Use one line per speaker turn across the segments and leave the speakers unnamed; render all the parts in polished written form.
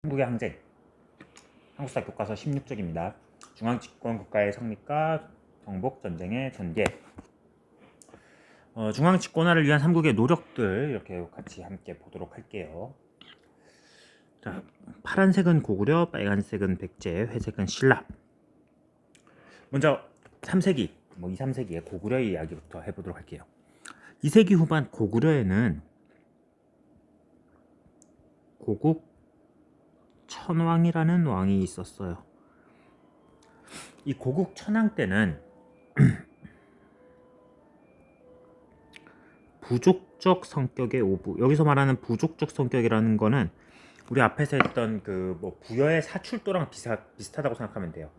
한국의 항쟁, 한국사 교과서 16쪽입니다. 중앙집권 국가의 성립과 정복 전쟁의 전개. 중앙집권화를 위한 삼국의 노력들 이렇게 같이 함께 보도록 할게요. 자, 파란색은 고구려, 빨간색은 백제, 회색은 신라. 먼저 3세기, 2, 3세기의 고구려의 이야기부터 해보도록 할게요. 2세기 후반 고구려에는 고국 천왕이라는 왕이 있었어요. 이 고국 천왕 때는 부족적 성격의 오부. 여기서 말하는 부족적 성격이라는 거는 우리 앞에서 했던 부여의 사출도랑 비슷하다고 생각하면 돼요.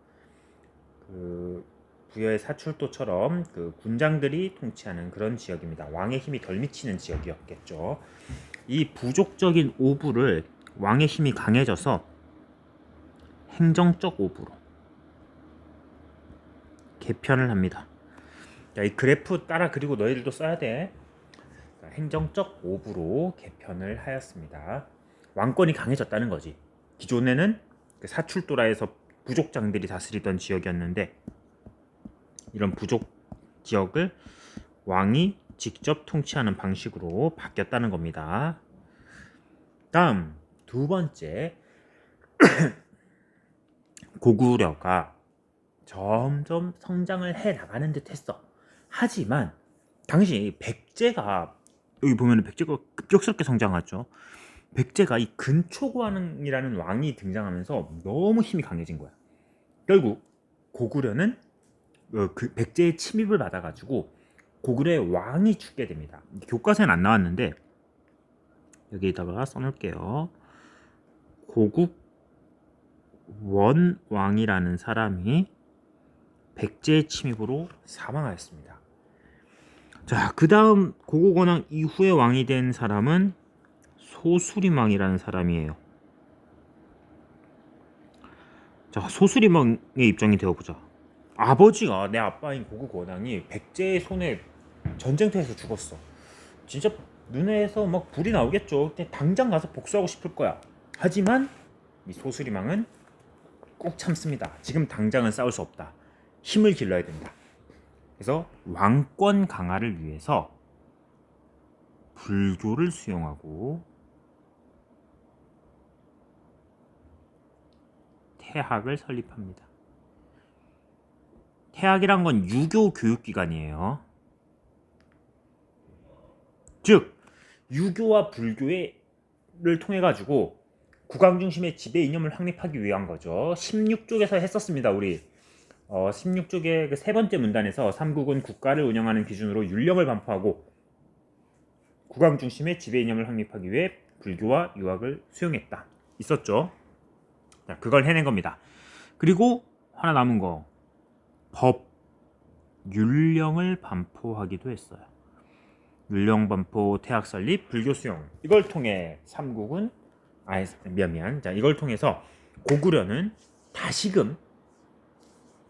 부여의 사출도처럼 군장들이 통치하는 그런 지역입니다. 왕의 힘이 덜 미치는 지역이었겠죠. 이 부족적인 오부를 왕의 힘이 강해져서 행정적 오부로 개편을 합니다. 자, 이 그래프 따라 그리고 너희들도 써야 돼. 자, 행정적 오부로 개편을 하였습니다. 왕권이 강해졌다는 거지. 기존에는 사출도라에서 부족장들이 다스리던 지역이었는데 이런 부족 지역을 왕이 직접 통치하는 방식으로 바뀌었다는 겁니다. 다음 두 번째, 고구려가 점점 성장을 해 나가는 듯 했어. 하지만 당시 백제가, 여기 보면 백제가 급격스럽게 성장하죠. 백제가 이 근초고왕이라는 왕이 등장하면서 너무 힘이 강해진 거야. 결국 고구려는 백제의 침입을 받아가지고 고구려의 왕이 죽게 됩니다. 교과서에는 안 나왔는데 여기다가 써놓을게요. 고국 원왕이라는 사람이 백제의 침입으로 사망하였습니다. 자, 그 다음 고국원왕 이후에 왕이 된 사람은 소수림왕이라는 사람이에요. 자, 소수림왕의 입장이 되어보자. 아버지가, 내 아빠인 고국원왕이 백제의 손에 전쟁터에서 죽었어. 진짜 눈에서 막 불이 나오겠죠. 근데 당장 가서 복수하고 싶을 거야. 하지만 이 소수림왕은 꼭 참습니다. 지금 당장은 싸울 수 없다. 힘을 길러야 된다. 그래서 왕권 강화를 위해서 불교를 수용하고 태학을 설립합니다. 태학이란 건 유교 교육기관이에요. 즉 유교와 불교를 통해 가지고 국왕 중심의 지배 이념을 확립하기 위한 거죠. 16쪽에서 했었습니다. 우리 16쪽의 그 세 번째 문단에서 삼국은 국가를 운영하는 기준으로 율령을 반포하고 국왕 중심의 지배 이념을 확립하기 위해 불교와 유학을 수용했다. 있었죠. 자, 그걸 해낸 겁니다. 그리고 하나 남은 거, 법, 율령을 반포하기도 했어요. 율령 반포, 태학 설립, 불교 수용. 이걸 통해 삼국은 자, 이걸 통해서 고구려는 다시금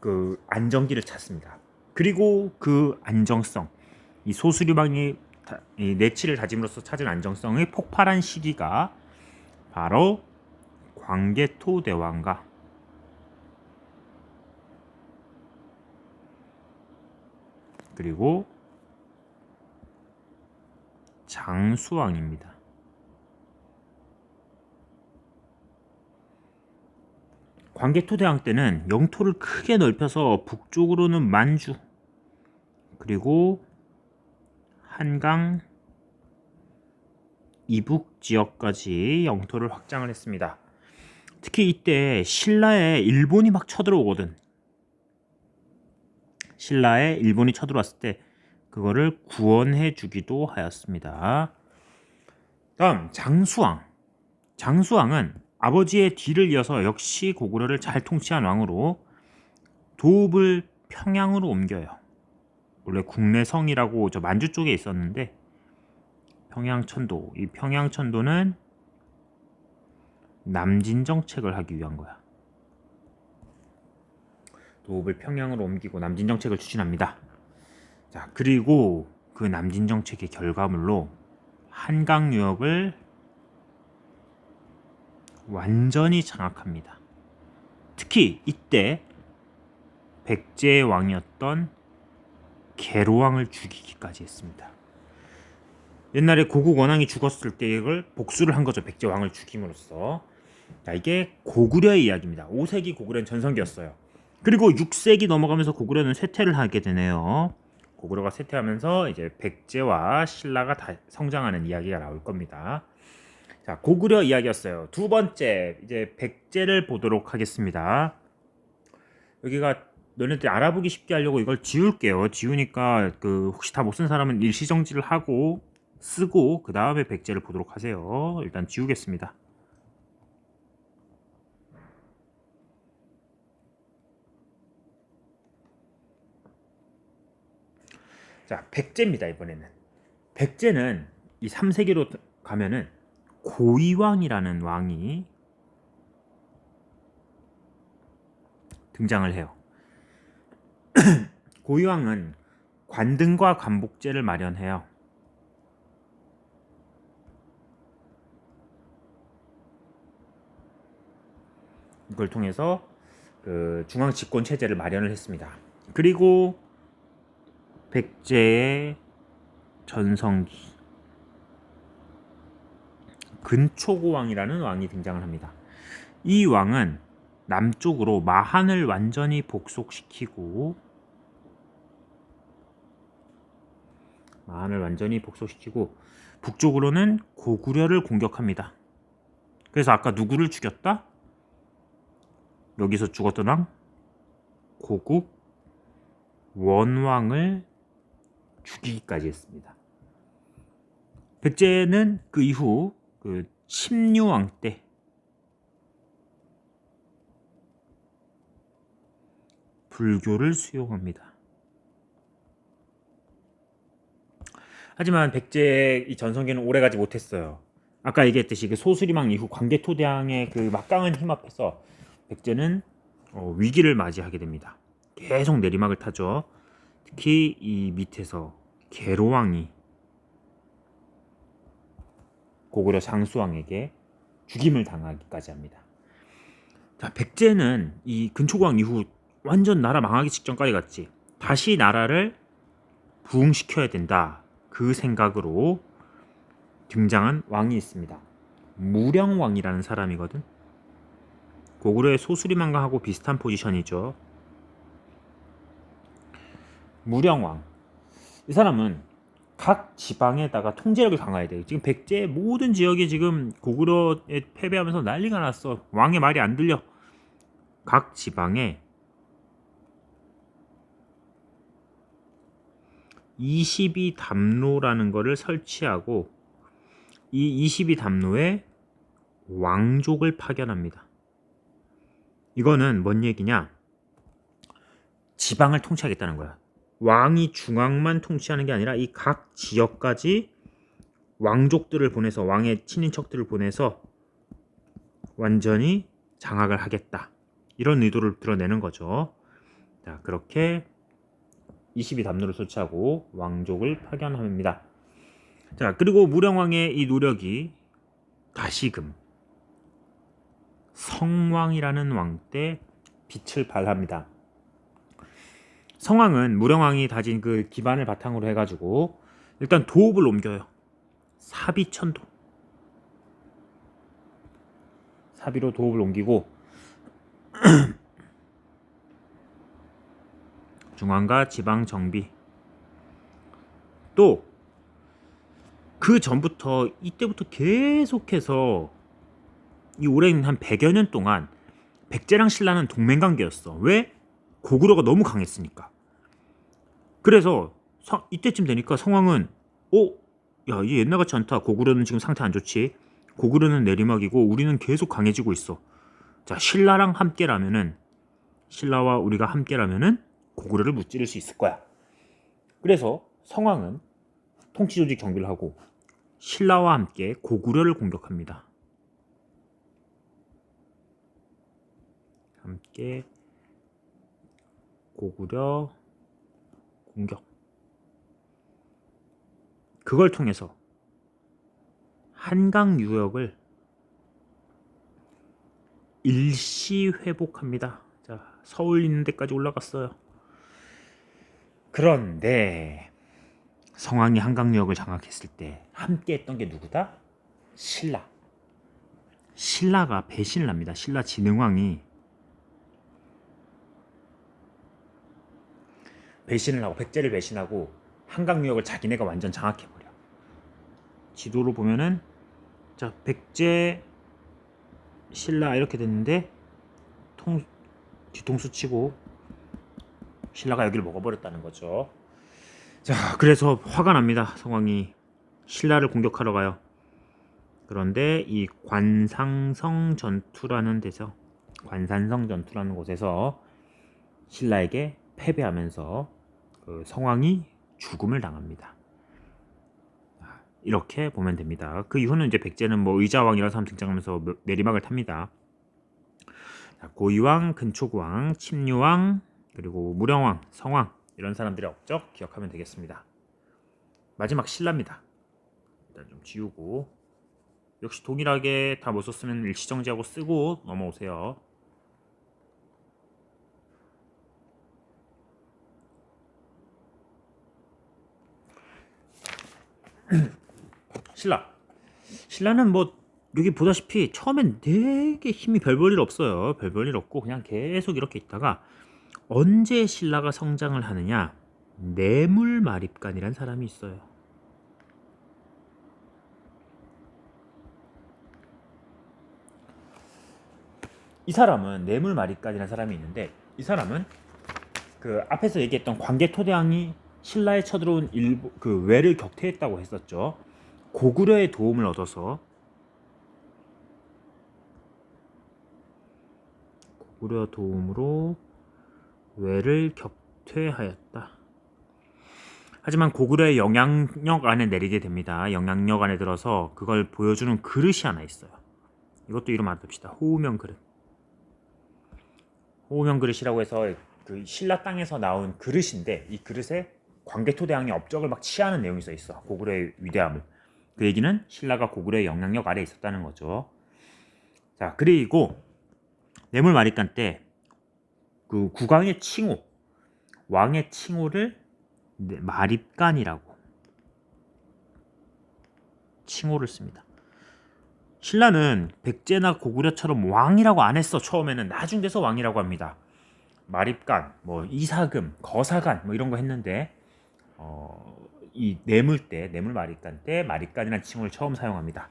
그 안정기를 찾습니다. 그리고 그 안정성, 이 소수림왕이 내치를 다짐으로써 찾은 안정성의 폭발한 시기가 바로 광개토 대왕과 그리고 장수왕입니다. 광개토 대왕 때는 영토를 크게 넓혀서 북쪽으로는 만주, 그리고 한강 이북 지역까지 영토를 확장을 했습니다. 특히 이때 신라에 일본이 막 쳐들어오거든. 신라에 일본이 쳐들어왔을 때 그거를 구원해 주기도 하였습니다. 다음 장수왕. 장수왕은 아버지의 뒤를 이어서 역시 고구려를 잘 통치한 왕으로 도읍을 평양으로 옮겨요. 원래 국내성이라고 저 만주 쪽에 있었는데 평양천도, 이 평양천도는 남진 정책을 하기 위한 거야. 도읍을 평양으로 옮기고 남진 정책을 추진합니다. 자, 그리고 그 남진 정책의 결과물로 한강 유역을 완전히 장악합니다. 특히 이때 백제의 왕이었던 계로왕을 죽이기까지 했습니다. 옛날에 고국 원왕이 죽었을 때 이걸 복수를 한 거죠. 백제 왕을 죽임으로써. 자, 이게 고구려의 이야기입니다. 5세기 고구려는 전성기였어요. 그리고 6세기 넘어가면서 고구려는 쇠퇴를 하게 되네요. 고구려가 쇠퇴하면서 이제 백제와 신라가 다 성장하는 이야기가 나올 겁니다. 자, 고구려 이야기였어요. 두 번째 이제 백제를 보도록 하겠습니다. 여기가 너네들이 알아보기 쉽게 하려고 이걸 지울게요. 지우니까 그 혹시 다 못 쓴 사람은 일시정지를 하고 쓰고 그 다음에 백제를 보도록 하세요. 일단 지우겠습니다. 자, 백제입니다. 이번에는 백제는 이 3세기로 가면은 고이왕이라는 왕이 등장을 해요. 고이왕은 관등과 관복제를 마련해요. 이걸 통해서 그 중앙 집권 체제를 마련을 했습니다. 그리고 백제의 전성기 근초고왕이라는 왕이 등장을 합니다. 이 왕은 남쪽으로 마한을 완전히 복속시키고 북쪽으로는 고구려를 공격합니다. 그래서 아까 누구를 죽였다? 여기서 죽었던 왕 고국 원왕을 죽이기까지 했습니다. 백제는 그 이후 그 침류왕 때 불교를 수용합니다. 하지만 백제의 이 전성기는 오래가지 못했어요. 아까 얘기했듯이 그 소수리망 이후 광개토대왕의 그 막강한 힘 앞에서 백제는 위기를 맞이하게 됩니다. 계속 내리막을 타죠. 특히 이 밑에서 계로왕이 고구려 장수왕에게 죽임을 당하기까지 합니다. 자, 백제는 이 근초고왕 이후 완전 나라 망하기 직전까지 갔지. 다시 나라를 부흥시켜야 된다. 그 생각으로 등장한 왕이 있습니다. 무령왕이라는 사람이거든. 고구려의 소수리망가하고 비슷한 포지션이죠. 무령왕. 이 사람은 각 지방에다가 통제력을 강화해야 돼요. 지금 백제의 모든 지역이 지금 고구려에 패배하면서 난리가 났어. 왕의 말이 안 들려. 각 지방에 22담로라는 거를 설치하고 이 22담로에 왕족을 파견합니다. 이거는 뭔 얘기냐? 지방을 통치하겠다는 거야. 왕이 중앙만 통치하는 게 아니라 이 각 지역까지 왕족들을 보내서 왕의 친인척들을 보내서 완전히 장악을 하겠다. 이런 의도를 드러내는 거죠. 자, 그렇게 22담로를 설치하고 왕족을 파견합니다. 자, 그리고 무령왕의 이 노력이 다시금 성왕이라는 왕 때 빛을 발합니다. 성왕은 무령왕이 다진 그 기반을 바탕으로 해가지고 일단 도읍을 옮겨요. 사비천도. 사비로 도읍을 옮기고 중앙과 지방 정비. 또 그 전부터 이때부터 계속해서 이 오랜 한 100여 년 동안 백제랑 신라는 동맹관계였어. 왜? 고구려가 너무 강했으니까. 그래서 이때쯤 되니까 성왕은 야, 이제 옛날같이 않다. 고구려는 지금 상태 안 좋지. 고구려는 내리막이고 우리는 계속 강해지고 있어. 자, 신라와 우리가 함께라면은 고구려를 무찌를 수 있을 거야. 그래서 성왕은 통치조직 정비를 하고 신라와 함께 고구려를 공격합니다. 함께 고구려 공격. 그걸 통해서 한강 유역을 일시 회복합니다. 자, 서울 있는 데까지 올라갔어요. 그런데 성왕이 한강역을 장악했을 때 함께 했던 게 누구다? 신라. 신라가 배신을 합니다. 신라 진흥왕이 배신을 하고 백제를 배신하고 한강유역을 자기네가 완전 장악해버려. 지도로 보면은 자, 백제 신라 이렇게 됐는데 뒤통수 치고 신라가 여기를 먹어버렸다는 거죠. 자, 그래서 화가 납니다. 성왕이 신라를 공격하러 가요. 그런데 이 관산성 전투라는 곳에서 신라에게 패배하면서 그 성왕이 죽음을 당합니다. 이렇게 보면 됩니다. 그 이후는 이제 백제는 뭐 의자왕이라는 사람 등장하면서 내리막을 탑니다. 고이왕, 근초구왕, 침류왕, 그리고 무령왕, 성왕 이런 사람들의 업적 기억하면 되겠습니다. 마지막 신라입니다. 일단 좀 지우고 역시 동일하게 다 못 썼으면 일시정지하고 쓰고 넘어오세요. 신라는 뭐 여기 보다시피 처음엔 되게 힘이 별 볼 일 없어요. 별 볼 일 없고 그냥 계속 이렇게 있다가 언제 신라가 성장을 하느냐, 뇌물마립간이라는 사람이 있어요. 이 사람은 뇌물마립간이라는 사람이 있는데 이 사람은 그 앞에서 얘기했던 광개토대왕이 신라에 쳐들어온 그 외를 격퇴했다고 했었죠. 고구려의 도움을 얻어서 고구려 도움으로 외를 격퇴하였다. 하지만 고구려의 영향력 안에 내리게 됩니다. 영향력 안에 들어서 그걸 보여주는 그릇이 하나 있어요. 이것도 이름 알아둡시다. 호우명 그릇. 호우명 그릇이라고 해서 그 신라 땅에서 나온 그릇인데 이 그릇에 광개토대왕의 업적을 막 치하는 내용이 써 있어. 고구려의 위대함을. 그 얘기는 신라가 고구려의 영향력 아래 있었다는 거죠. 자, 그리고 뇌물마립간 때 그 국왕의 칭호, 왕의 칭호를 마립간이라고 칭호를 씁니다. 신라는 백제나 고구려처럼 왕이라고 안 했어. 처음에는 나중 돼서 왕이라고 합니다. 마립간, 뭐 이사금, 거사간 뭐 이런 거 했는데 이 뇌물마립간 때 마립간이라는 칭호를 처음 사용합니다.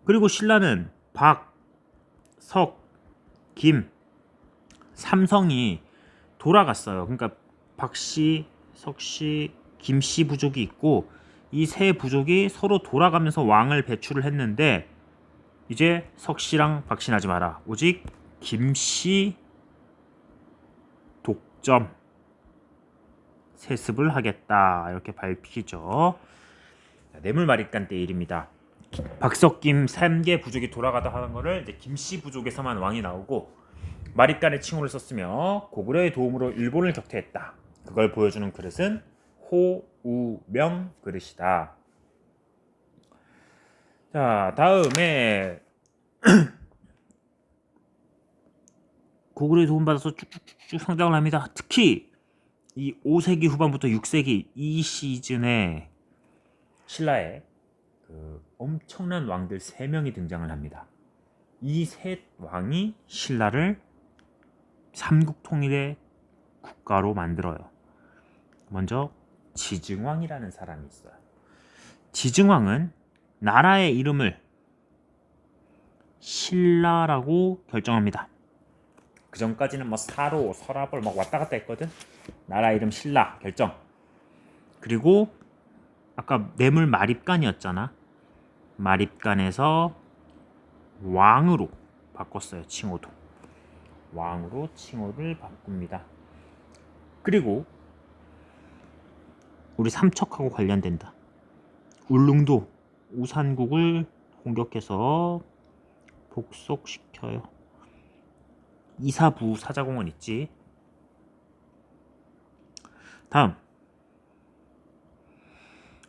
그리고 신라는 박, 석, 김, 삼성이 돌아갔어요. 그러니까 박씨, 석씨, 김씨 부족이 있고 이 세 부족이 서로 돌아가면서 왕을 배출을 했는데 이제 석씨랑 박씨는 하지 마라. 오직 김씨 독점 세습을 하겠다. 이렇게 밝히죠. 뇌물마립간 때 일입니다. 박석김 3개 부족이 돌아가다 하는 거를 이제 김씨 부족에서만 왕이 나오고 마립간의 칭호를 썼으며 고구려의 도움으로 일본을 격퇴했다. 그걸 보여주는 그릇은 호우명 그릇이다. 자, 다음에 고구려의 도움받아서 쭉쭉쭉 성장을 합니다. 특히 이 5세기 후반부터 6세기 이 시즌에 신라에 그 엄청난 왕들 3명이 등장을 합니다. 이 세 왕이 신라를 삼국통일의 국가로 만들어요. 먼저 지증왕이라는 사람이 있어요. 지증왕은 나라의 이름을 신라라고 결정합니다. 그 전까지는 뭐 사로, 서라벌 막 왔다 갔다 했거든. 나라 이름 신라 결정. 그리고 아까 뇌물 마립간이었잖아. 마립간에서 왕으로 바꿨어요. 칭호도. 왕으로 칭호를 바꿉니다. 그리고 우리 삼척하고 관련된다. 울릉도 우산국을 공격해서 복속시켜요. 이사부 사자공원 있지. 다음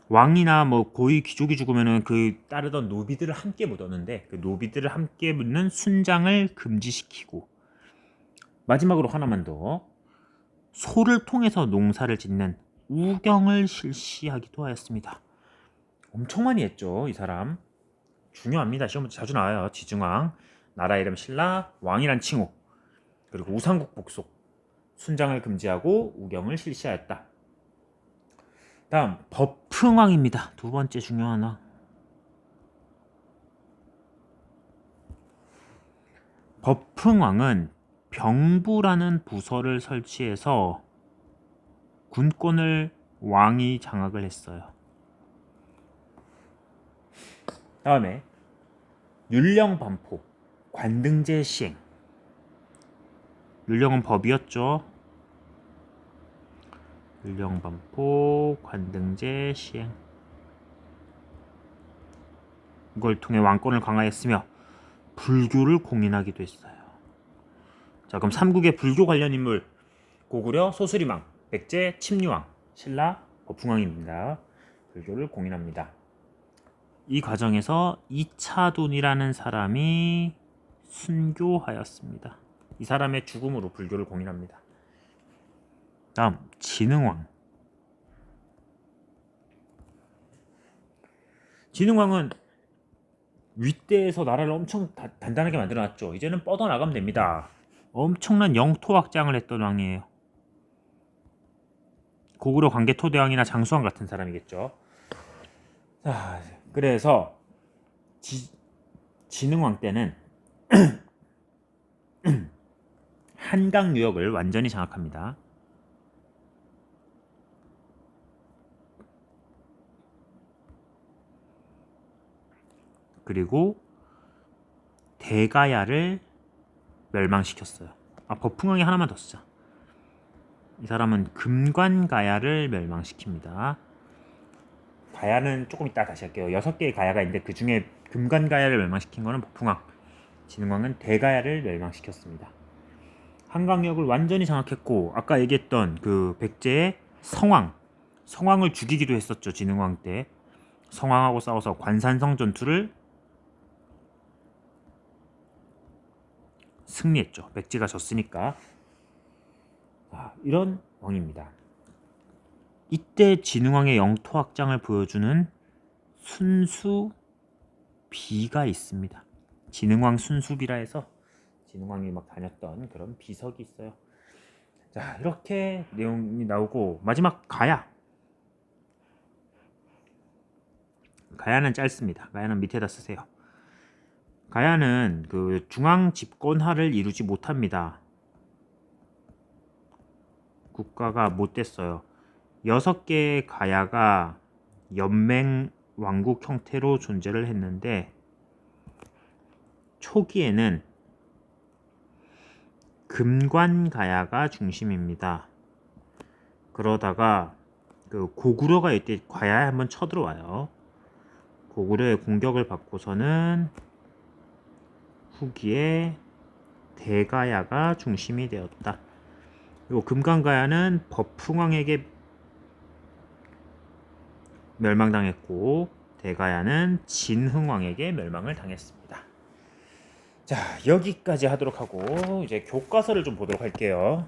왕이나 뭐 고위 귀족이 죽으면은 그 따르던 노비들을 함께 묻었는데 그 노비들을 함께 묻는 순장을 금지시키고, 마지막으로 하나만 더, 소를 통해서 농사를 짓는 우경을 실시하기도 하였습니다. 엄청 많이 했죠, 이 사람. 중요합니다. 시험 문제 자주 나와요. 지증왕, 나라 이름 신라, 왕이란 칭호, 그리고 우상국 복속, 순장을 금지하고 우경을 실시하였다. 다음 법흥왕입니다. 두 번째 중요한 왕. 법흥왕은 병부라는 부서를 설치해서 군권을 왕이 장악을 했어요. 다음에 율령반포, 관등제 시행. 율령은 법이었죠. 율령반포, 관등제 시행. 이걸 통해 왕권을 강화했으며 불교를 공인하기도 했어요. 자, 그럼 삼국의 불교 관련 인물: 고구려 소수리망, 백제 침류왕, 신라 법흥왕입니다. 불교를 공인합니다. 이 과정에서 이차돈이라는 사람이 순교하였습니다. 이 사람의 죽음으로 불교를 공인합니다. 다음 진흥왕. 진흥왕은 윗대에서 나라를 엄청 단단하게 만들어놨죠. 이제는 뻗어나가면 됩니다. 엄청난 영토 확장을 했던 왕이에요. 고구려 광개토대왕이나 장수왕 같은 사람이겠죠. 자, 그래서 진흥왕 때는 한강 유역을 완전히 장악합니다. 그리고 대가야를 멸망시켰어요. 법흥왕이 하나만 더 쓰자. 이 사람은 금관가야를 멸망시킵니다. 가야는 조금 이따 다시 할게요. 6개의 가야가 있는데 그 중에 금관가야를 멸망시킨 거는 법흥왕, 진흥왕은 대가야를 멸망시켰습니다. 한강역을 완전히 장악했고, 아까 얘기했던 그 백제의 성왕을 죽이기도 했었죠. 진흥왕 때 성왕하고 싸워서 관산성 전투를 승리했죠. 백제가 졌으니까. 이런 왕입니다. 이때 진흥왕의 영토 확장을 보여주는 순수비가 있습니다. 진흥왕 순수비라 해서 진흥왕이 막 다녔던 그런 비석이 있어요. 자, 이렇게 내용이 나오고, 마지막 가야는 짧습니다. 가야는 밑에다 쓰세요. 가야는 그 중앙 집권화를 이루지 못합니다. 국가가 못 됐어요. 6개의 가야가 연맹 왕국 형태로 존재를 했는데, 초기에는 금관가야가 중심입니다. 그러다가 그 고구려가 이때 가야에 한번 쳐들어와요. 고구려의 공격을 받고서는 후기에 대가야가 중심이 되었다. 그리고 금관가야는 법흥왕에게 멸망당했고, 대가야는 진흥왕에게 멸망을 당했습니다. 자, 여기까지 하도록 하고 이제 교과서를 좀 보도록 할게요.